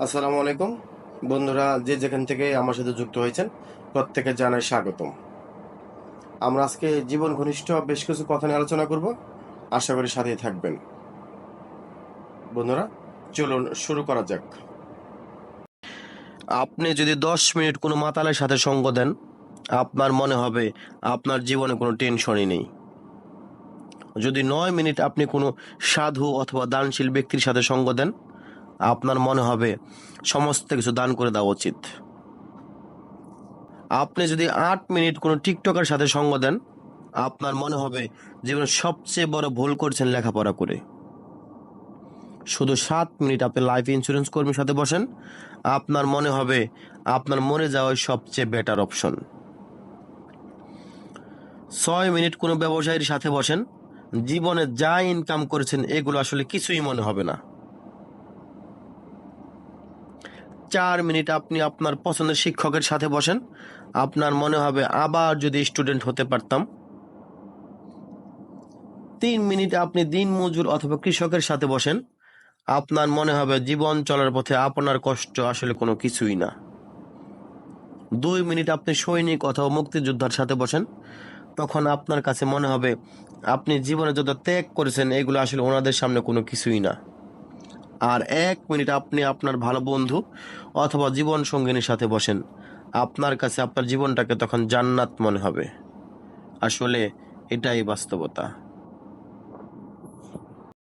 আসসালামু আলাইকুম বন্ধুরা, যে যেখান থেকে আমার সাথে যুক্ত হয়েছেন প্রত্যেকে জানাই স্বাগতম। আমরা আজকে জীবন ঘনিষ্ঠ বেশ কিছু কথা নিয়ে আলোচনা করব, আশা করি সাথেই থাকবেন। বন্ধুরা, চলুন শুরু করা যাক। আপনি যদি 10 মিনিট কোনো মাতালের সাথে সঙ্গ দেন, আপনার মনে হবে আপনার জীবনে কোনো টেনশনই নেই। যদি 9 মিনিট আপনি কোনো সাধু অথবা দানশীল ব্যক্তির সাথে সঙ্গ দেন, আপনার মনে হবে সমস্ত কিছু দান করে দেওয়া উচিত। আপনি যদি 8 মিনিট কোনো টিকটকের সাথে সঙ্গ দেন, আপনার মনে হবে জীবনের সবচেয়ে বড় ভুল করছেন লেখাপড়া করে। শুধু 7 মিনিট আপনি লাইফ ইন্স্যুরেন্স কর্মীর সাথে বসেন, আপনার মনে হবে আপনার মরে যাওয়াই সবচেয়ে বেটার অপশন। 6 মিনিট কোনো ব্যবসায়ীর সাথে বসেন, জীবনে যা ইনকাম করেছেন এগুলো আসলে কিছুই মনে হবে না। 4 মিনিট আপনি আপনার পছন্দের শিক্ষকের সাথে বসেন, আপনার মনে হবে আবার যদি স্টুডেন্ট হতে পারতাম। 3 মিনিট আপনি দিনমজুর অথবা কৃষকের সাথে বসেন, আপনার মনে হবে জীবন চলার পথে আপনার কষ্ট আসলে কোনো কিছুই না। 2 মিনিট আপনি সৈনিক অথবা মুক্তিযোদ্ধার সাথে বসেন, তখন আপনার কাছে মনে হবে আপনি জীবনে যত ত্যাগ করেছেন এগুলো আসলে ওনাদের সামনে কোনো কিছুই না। আর 1 মিনিট আপনি আপনার ভালো বন্ধু অথবা জীবন সঙ্গিনীর সাথে বসেন, আপনার কাছে আপনার জীবনটাকে তখন জান্নাত মনে হবে। আসলে এটাই বাস্তবতা।